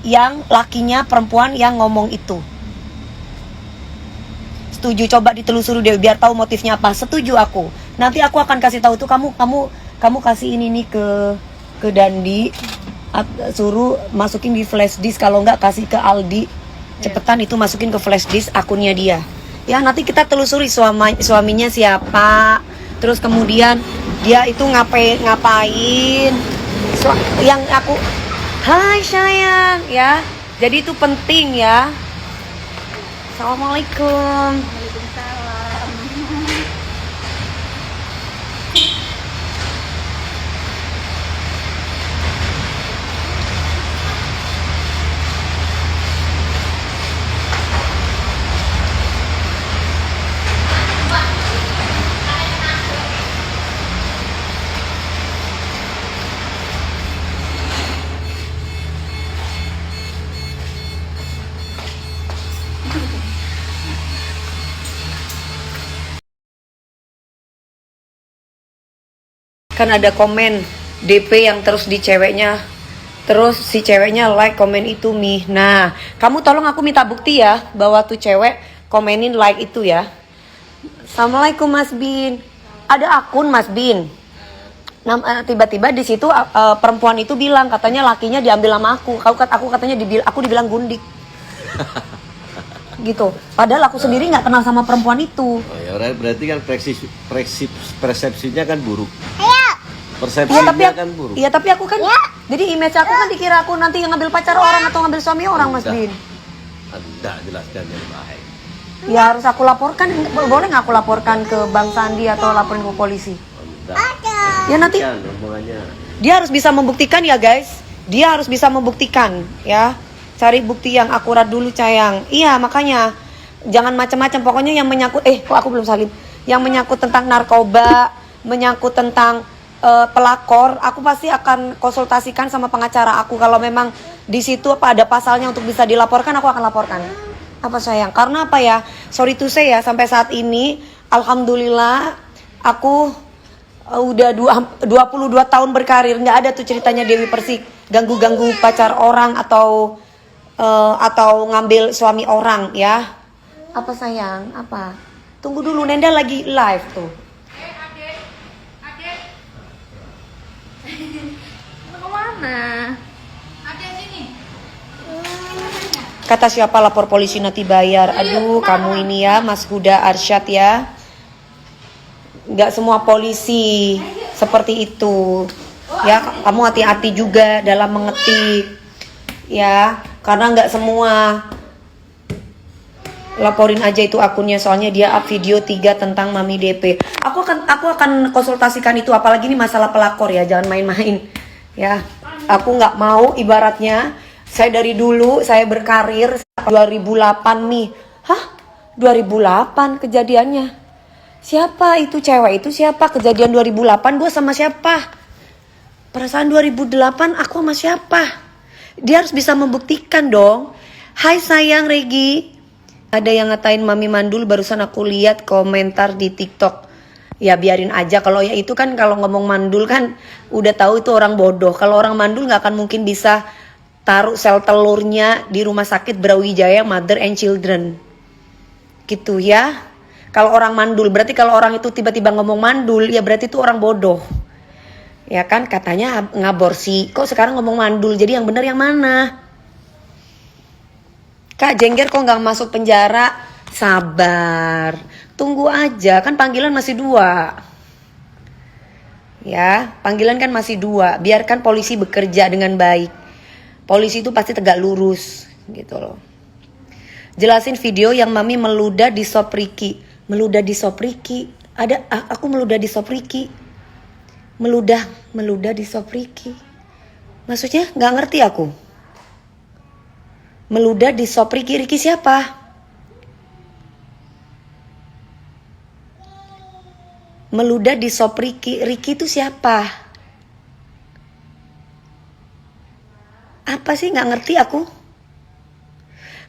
yang lakinya perempuan yang ngomong itu. Setuju, coba ditelusuri deh biar tahu motifnya apa. Setuju aku. Nanti aku akan kasih tahu tuh kamu kasih ini nih ke Dandi, suruh masukin di flash disk, kalau enggak kasih ke Aldi. Cepetan itu masukin ke flash disk akunnya dia. Ya, nanti kita telusuri suaminya siapa. Terus kemudian dia itu ngapain. Yang aku, hai sayang, ya. Jadi itu penting ya. Assalamualaikum. Waalaikumsalam. Kan ada komen DP yang terus di ceweknya, terus si ceweknya like komen itu Mi. Nah, kamu tolong aku minta bukti ya bahwa tuh cewek komenin like itu ya. Assalamualaikum Mas Bin. Ada akun Mas Bin. Tiba-tiba di situ perempuan itu bilang katanya lakinya diambil sama aku. Aku katanya aku dibilang gundik. Gitu. Padahal aku sendiri nggak kenal sama perempuan itu. Oh ya, berarti kan persepsinya kan buruk. Iya, Persepsinya tapi kan buruk. iya, tapi aku kan jadi image aku kan dikira aku nanti yang ngambil pacar orang atau ngambil suami orang, Mas Bin. Anda jelaskan yang baik. Ya harus aku laporkan. Boleh nggak aku laporkan ke Bang Sandi atau laporin ke polisi? Ya nanti Kan omongannya. dia harus bisa membuktikan ya guys. Dia harus bisa membuktikan ya. Cari bukti yang akurat dulu sayang. Iya, makanya jangan macam-macam. Pokoknya yang menyangkut kok aku belum salim. Yang menyangkut tentang narkoba, menyangkut tentang pelakor, aku pasti akan konsultasikan sama pengacara aku. Kalau memang di situ ada pasalnya untuk bisa dilaporkan, aku akan laporkan. Apa sayang? Karena apa ya? Sorry to say ya, sampai saat ini alhamdulillah aku udah 22 tahun berkarir, nggak ada tuh ceritanya Dewi Persik ganggu-ganggu pacar orang atau ngambil suami orang ya. Apa sayang? Apa? Tunggu dulu, Nenda lagi live tuh. Kemana? Kata siapa lapor polisi nanti bayar. Aduh, kamu ini ya Mas Huda Arsyad ya. Nggak semua polisi seperti itu. Ya, kamu hati-hati juga dalam mengetik. Ya, karena nggak semua. Laporin aja itu akunnya, soalnya dia up video 3 tentang Mami DP. Aku akan konsultasikan itu, apalagi ini masalah pelakor ya, jangan main-main. Ya, aku nggak mau ibaratnya saya dari dulu saya berkarir 2008 nih. Hah? 2008 kejadiannya. Siapa itu cewek itu siapa? Kejadian 2008 gue sama siapa? Perasaan 2008 aku sama siapa? Dia harus bisa membuktikan dong. Hai sayang Regi. Ada yang ngatain Mami Mandul, barusan aku lihat komentar di TikTok. Ya biarin aja, kalau ya itu kan kalau ngomong mandul kan udah tahu itu orang bodoh. Kalau orang mandul nggak akan mungkin bisa taruh sel telurnya di rumah sakit Brawijaya Mother and Children. Gitu ya. Kalau orang mandul, berarti kalau orang itu tiba-tiba ngomong mandul, ya berarti itu orang bodoh. Ya kan katanya ngaborsi, kok sekarang ngomong mandul, jadi yang benar yang mana? Kak Jengger kok nggak masuk penjara? Sabar, tunggu aja, kan panggilan masih 2. Ya, panggilan kan masih 2. Biarkan polisi bekerja dengan baik. Polisi itu pasti tegak lurus, gitu loh. Jelasin video yang Mami meludah di sop Riki. Meludah di sop Riki? Aku meludah di sop Riki. Meludah di sop Riki. Maksudnya nggak ngerti aku. Meludah di sop Riki. Riki siapa? Meludah di sop Riki. Riki itu siapa? Apa sih, nggak ngerti aku.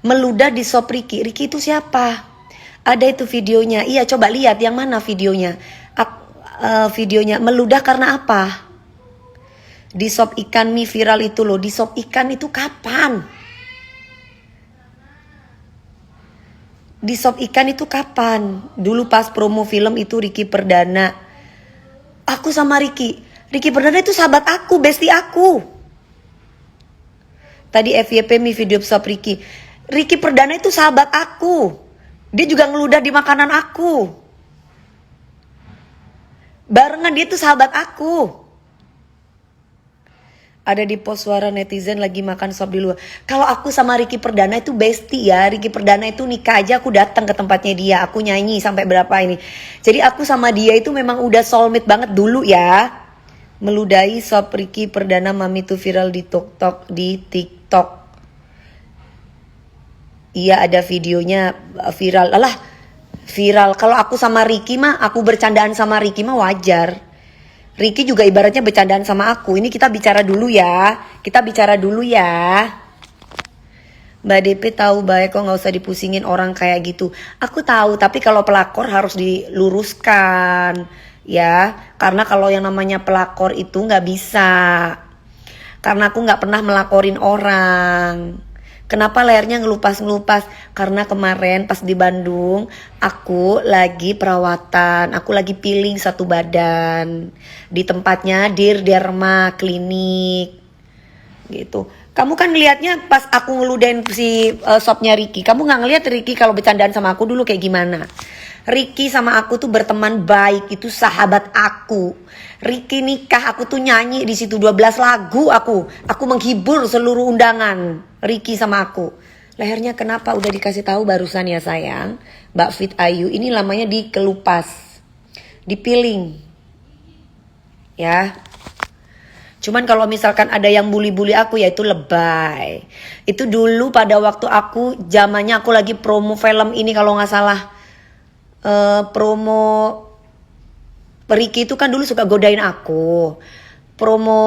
Meludah di sop Riki. Riki itu siapa? Ada itu videonya. Iya, coba lihat yang mana videonya. Videonya meludah karena apa? Di sop ikan mie viral itu loh. Di sop ikan itu kapan? Di sop ikan itu kapan? Dulu pas promo film itu Ricky Perdana. Aku sama Ricky Perdana itu sahabat aku, bestie aku. Tadi FYP mie video sop Ricky Perdana itu sahabat aku. Dia juga ngeludah di makanan aku. Barengan dia itu sahabat aku. Ada di post suara netizen lagi makan sop di luar. Kalau aku sama Ricky Perdana itu bestie ya. Ricky Perdana itu nikah aja aku datang ke tempatnya dia. Aku nyanyi sampai berapa ini. Jadi aku sama dia itu memang udah soulmate banget dulu ya. Meludahi sop Ricky Perdana mami tuh viral di TikTok. Iya ada videonya viral. Alah viral. Kalau aku sama Ricky mah, aku bercandaan sama Ricky mah wajar. Ricky juga ibaratnya bercandaan sama aku. Ini kita bicara dulu ya. Mbak DP tahu baik kok, nggak usah dipusingin orang kayak gitu. Aku tahu, tapi kalau pelakor harus diluruskan ya. Karena kalau yang namanya pelakor itu nggak bisa. Karena aku nggak pernah melakorin orang. Kenapa layarnya ngelupas? Karena kemarin pas di Bandung aku lagi perawatan, aku lagi peeling satu badan di tempatnya Derma klinik gitu. Kamu kan ngelihatnya pas aku ngeludain si sopnya Ricky, kamu nggak ngelihat Ricky kalau bercandaan sama aku dulu kayak gimana? Ricky sama aku tuh berteman baik, itu sahabat aku. Ricky nikah, aku tuh nyanyi di situ 12 lagu aku menghibur seluruh undangan. Ricky sama aku. Lehernya kenapa udah dikasih tahu barusan ya sayang. Mbak Fit Ayu ini lamanya dikelupas, dipiling. Ya. Cuman kalau misalkan ada yang bully-bully aku ya itu lebay. Itu dulu pada waktu aku zamannya aku lagi promo film ini kalau nggak salah. Promo Ricky itu kan dulu suka godain aku. Promo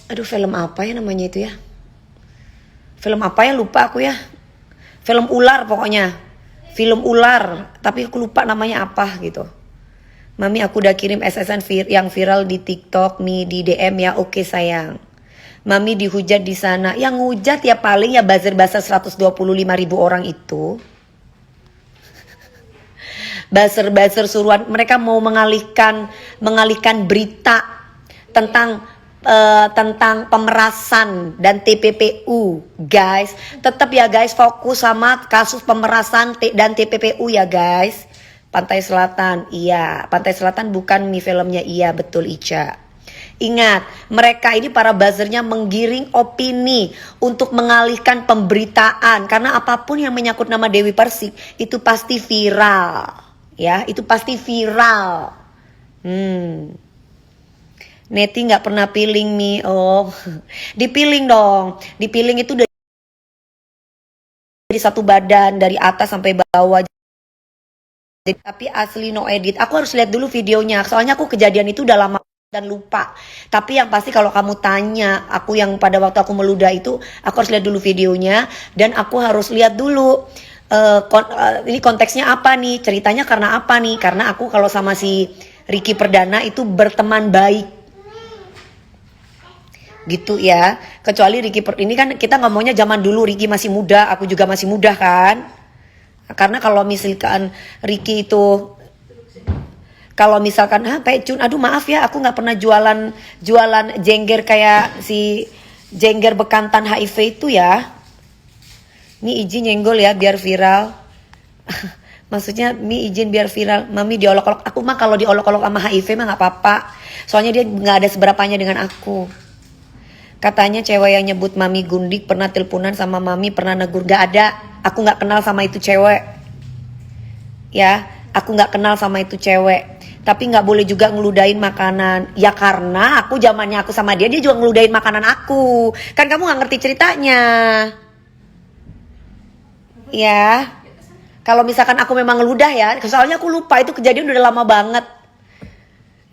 film apa ya namanya itu ya? Film apa ya lupa aku ya. Film ular pokoknya. Film ular, tapi aku lupa namanya apa gitu. Mami aku udah kirim SSN yang viral di TikTok nih di DM ya. Oke sayang. Mami dihujat di sana. Yang ngujat ya paling ya buzzer-buzzer 125.000 orang itu. Buzzer suruhan mereka mau mengalihkan berita tentang pemerasan dan TPPU, guys. Tetap ya guys fokus sama kasus pemerasan dan TPPU ya guys. Pantai Selatan, iya. Pantai Selatan bukan mie filmnya, iya betul Ica. Ingat, mereka ini para buzzernya menggiring opini untuk mengalihkan pemberitaan. Karena apapun yang menyangkut nama Dewi Persik itu pasti viral. Ya, itu pasti viral. Neti nggak pernah peeling mie. Oh, dipiling dong. Dipiling itu dari satu badan dari atas sampai bawah. Tapi asli no edit. Aku harus lihat dulu videonya. Soalnya aku kejadian itu udah lama dan lupa. Tapi yang pasti kalau kamu tanya, aku yang pada waktu aku meludah itu, aku harus lihat dulu videonya dan aku harus lihat dulu. Ini konteksnya apa nih, ceritanya karena apa nih, karena aku kalau sama si Ricky Perdana itu berteman baik gitu ya. Kecuali Ricky ini kan kita ngomongnya zaman dulu Ricky masih muda, aku juga masih muda kan. Karena kalau misalkan Ricky itu Pecun, aduh maaf ya aku nggak pernah jualan jengger kayak si jengger bekantan HIV itu ya. Mi izin nyenggol ya biar viral. Maksudnya Mi izin biar viral. Mami diolok-olok. Aku mah kalau diolok-olok sama HIV mah gak apa-apa. Soalnya dia gak ada seberapanya dengan aku. Katanya cewek yang nyebut Mami Gundik pernah teleponan sama Mami, pernah negur. Gak ada. Aku gak kenal sama itu cewek. Ya, aku gak kenal sama itu cewek. Tapi gak boleh juga ngeludahin makanan. Ya karena aku zamannya aku sama dia juga ngeludahin makanan aku. Kan kamu gak ngerti ceritanya. Ya, kalau misalkan aku memang ngeludah ya, soalnya aku lupa itu kejadian udah lama banget.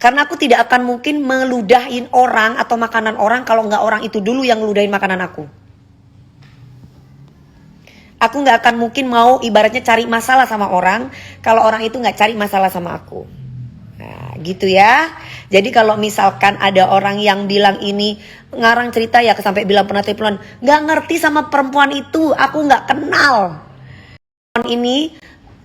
Karena aku tidak akan mungkin meludahin orang atau makanan orang kalau nggak orang itu dulu yang ngeludahin makanan aku. Aku nggak akan mungkin mau ibaratnya cari masalah sama orang kalau orang itu nggak cari masalah sama aku. Nah, gitu ya. Jadi kalau misalkan ada orang yang bilang ini ngarang cerita ya sampai bilang pernah telepon, nggak ngerti sama perempuan itu, aku nggak kenal. Ini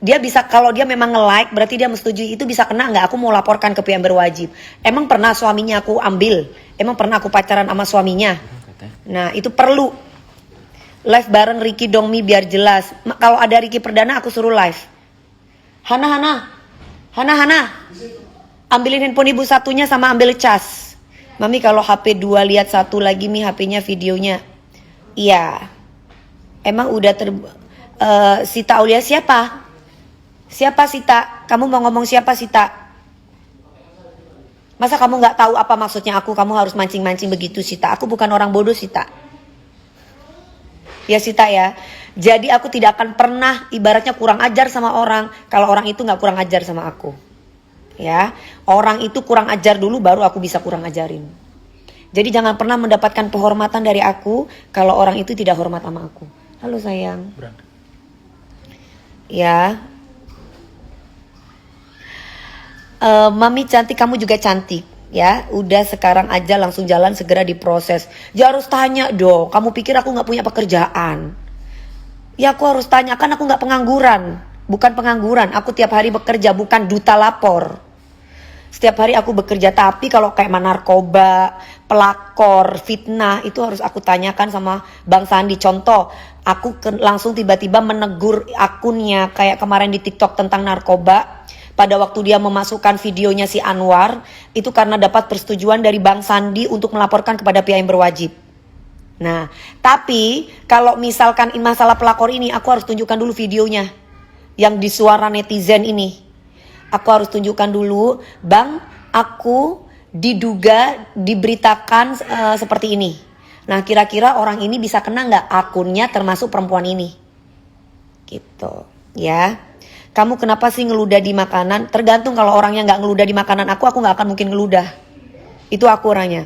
dia bisa, kalau dia memang nge-like berarti dia menyetujui, itu bisa kena nggak? Aku mau laporkan ke pihak yang berwajib. Emang pernah suaminya aku ambil? Emang pernah aku pacaran sama suaminya? Nah itu perlu live bareng Ricky dong Mi biar jelas. Kalau ada Ricky Perdana aku suruh live. Hana, ambilin handphone ibu satunya sama ambil cas. Mami kalau HP 2 lihat satu lagi Mi HP-nya videonya. Iya. Emang udah Sita Aulia siapa? Siapa Sita? Kamu mau ngomong siapa Sita? Masa kamu nggak tahu apa maksudnya aku? Kamu harus mancing-mancing begitu Sita. Aku bukan orang bodoh Sita. Ya Sita ya. Jadi aku tidak akan pernah ibaratnya kurang ajar sama orang kalau orang itu nggak kurang ajar sama aku. Ya, orang itu kurang ajar dulu baru aku bisa kurang ajarin. Jadi jangan pernah mendapatkan penghormatan dari aku kalau orang itu tidak hormat sama aku. Halo sayang. Ya. Mami cantik, kamu juga cantik. Ya, udah sekarang aja langsung jalan segera diproses. Ya harus tanya dong. Kamu pikir aku nggak punya pekerjaan? Ya aku harus tanya, kan aku nggak pengangguran. Bukan pengangguran, aku tiap hari bekerja, bukan duta lapor. Setiap hari aku bekerja, tapi kalau kayak narkoba, pelakor, fitnah, itu harus aku tanyakan sama Bang Sandi. Contoh, aku langsung tiba-tiba menegur akunnya kayak kemarin di TikTok tentang narkoba. Pada waktu dia memasukkan videonya si Anwar, itu karena dapat persetujuan dari Bang Sandi untuk melaporkan kepada pihak yang berwajib. Nah, tapi kalau misalkan masalah pelakor ini, aku harus tunjukkan dulu videonya yang di suara netizen ini. Aku harus tunjukkan dulu, Bang, aku diduga diberitakan seperti ini. Nah, kira-kira orang ini bisa kena nggak akunnya termasuk perempuan ini? Gitu, ya. Kamu kenapa sih ngeludah di makanan? Tergantung, kalau orangnya nggak ngeludah di makanan aku nggak akan mungkin ngeludah. Itu aku orangnya.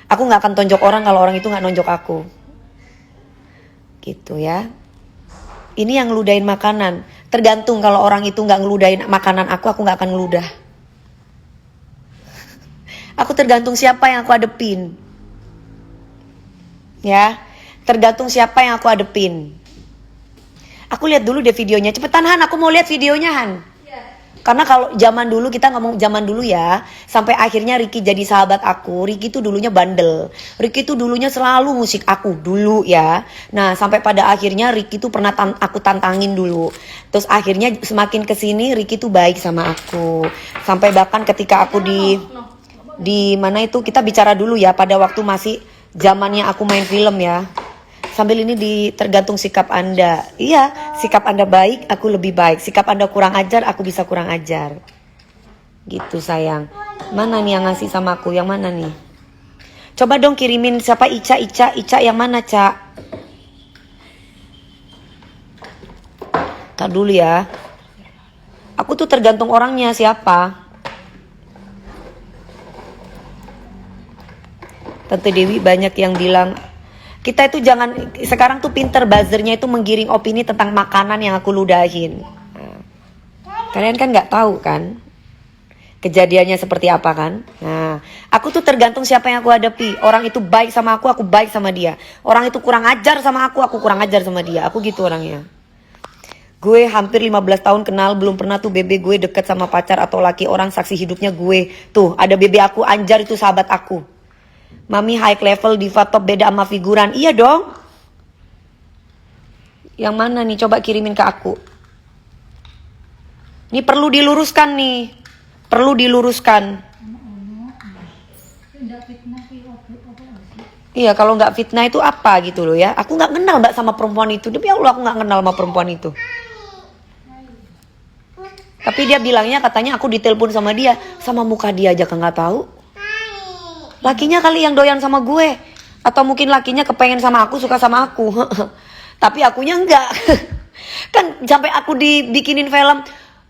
Aku nggak akan tonjok orang kalau orang itu nggak nonjok aku. Gitu ya. Ini yang ngeludahin makanan. Tergantung, kalau orang itu nggak ngeludahin makanan aku nggak akan ngeludah. Aku tergantung siapa yang aku adepin. Ya, tergantung siapa yang aku adepin. Aku lihat dulu deh videonya. Cepetan Han, aku mau lihat videonya Han. Karena kalau zaman dulu, kita ngomong zaman dulu ya, sampai akhirnya Ricky jadi sahabat aku. Ricky tuh dulunya bandel. Ricky tuh dulunya selalu musik aku dulu ya. Nah, sampai pada akhirnya Ricky tuh pernah aku tantangin dulu. Terus akhirnya semakin kesini Ricky tuh baik sama aku. Sampai bahkan ketika aku di mana itu, kita bicara dulu ya, pada waktu masih zamannya aku main film ya. Sambil ini tergantung sikap Anda. Iya, sikap Anda baik, aku lebih baik. Sikap Anda kurang ajar, aku bisa kurang ajar. Gitu sayang. Mana nih yang ngasih sama aku? Yang mana nih? Coba dong kirimin siapa? Ica yang mana, Ca? Tar dulu ya. Aku tuh tergantung orangnya siapa. Tante Dewi banyak yang bilang, kita itu jangan, sekarang tuh pinter buzzernya itu menggiring opini tentang makanan yang aku ludahin. Nah, kalian kan nggak tahu kan kejadiannya seperti apa kan. Nah, aku tuh tergantung siapa yang aku hadapi. Orang itu baik sama aku baik sama dia. Orang itu kurang ajar sama aku kurang ajar sama dia. Aku gitu orangnya. Gue hampir 15 tahun kenal, belum pernah tuh bebe gue deket sama pacar atau laki orang saksi hidupnya gue. Tuh ada bebe aku Anjar, itu sahabat aku. Mami high level diva top beda sama figuran. Iya dong. Yang mana nih? Coba kirimin ke aku. Ini perlu diluruskan nih. Perlu diluruskan. Iya, kalau nggak fitnah itu apa gitu loh ya. Aku nggak kenal Mbak sama perempuan itu. Demi Allah aku nggak kenal sama perempuan itu. Tapi dia bilangnya katanya aku ditelepon sama dia. Sama muka dia aja kan nggak tahu. Lakinya kali yang doyan sama gue. Atau mungkin lakinya kepengen sama aku, suka sama aku. Tapi akunya enggak. Kan sampai aku dibikinin film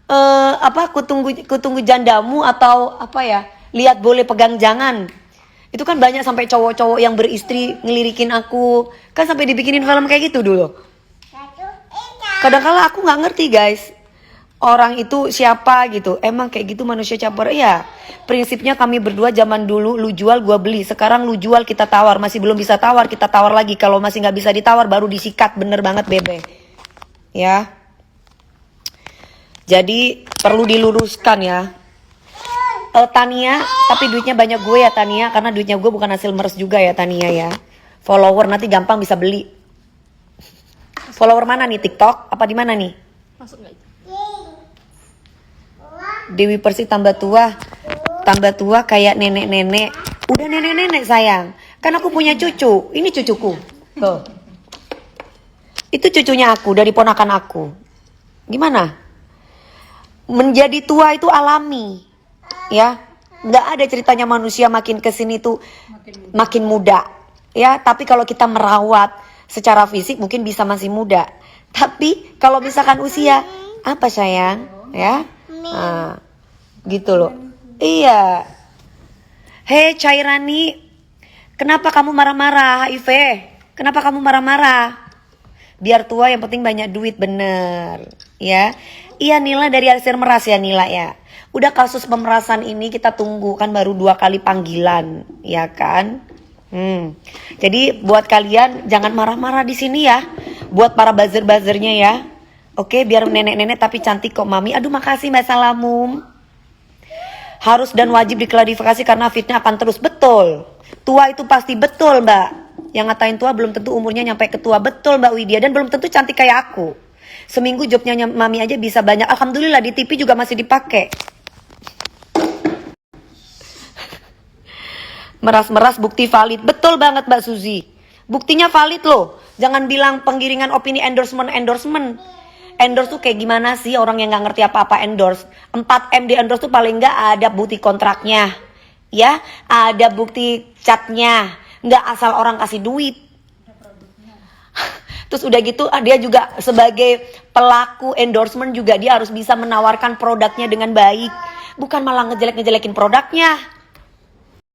aku tunggu jandamu, atau apa ya, lihat boleh pegang jangan. Itu kan banyak sampai cowok-cowok yang beristri ngelirikin aku. Kan sampai dibikinin film kayak gitu dulu. Kadang-kala aku nggak ngerti guys. orang itu siapa gitu. Emang kayak gitu manusia caper. Ya, prinsipnya kami berdua zaman dulu, lu jual gua beli. Sekarang lu jual kita tawar. Masih belum bisa tawar, kita tawar lagi. Kalau masih nggak bisa ditawar baru disikat. Bener banget Bebe. Ya. Jadi perlu diluruskan ya. Tania, tapi duitnya banyak gue ya Tania, karena duitnya gue bukan hasil meres juga ya Tania ya. Follower nanti gampang bisa beli. Follower mana nih, TikTok? Apa di mana nih? Masuk nggak? Dewi Persik tambah tua kayak nenek-nenek. Udah nenek-nenek sayang. Kan aku punya cucu. Ini cucuku. Tuh. Itu cucunya aku dari ponakan aku. Gimana? Menjadi tua itu alami. Ya. Nggak ada ceritanya manusia makin kesini tuh makin muda. Ya, tapi kalau kita merawat secara fisik mungkin bisa masih muda. Tapi kalau misalkan usia, apa sayang? Ya. Nah, gitu loh. Iya. Hei Cairani, kenapa kamu marah-marah HIV? Kenapa kamu marah-marah? Biar tua yang penting banyak duit, bener. Ya. Iya Nila dari Alisir Meras ya Nila ya. Udah kasus pemerasan ini kita tunggu kan baru 2 kali panggilan, ya kan? Jadi buat kalian jangan marah-marah di sini ya. Buat para buzzer-buzzernya ya. Oke, biar nenek-nenek tapi cantik kok Mami. Aduh makasih Mbak Salamum. Harus dan wajib diklarifikasi karena fitnah akan terus. Betul. Tua itu pasti betul Mbak. Yang ngatain tua belum tentu umurnya nyampe ke tua. Betul Mbak Widya. Dan belum tentu cantik kayak aku. Seminggu jobnya Mami aja bisa banyak. Alhamdulillah di TV juga masih dipakai. Meras-meras bukti valid. Betul banget Mbak Suzy. Buktinya valid loh. Jangan bilang penggiringan opini endorsement. Endorse tuh kayak gimana sih orang yang gak ngerti apa-apa endorse. 4M di endorse tuh paling gak ada bukti kontraknya. Ya, ada bukti catnya. Gak asal orang kasih duit. Terus udah gitu dia juga sebagai pelaku endorsement juga dia harus bisa menawarkan produknya dengan baik. Bukan malah ngejelek-ngejelekin produknya.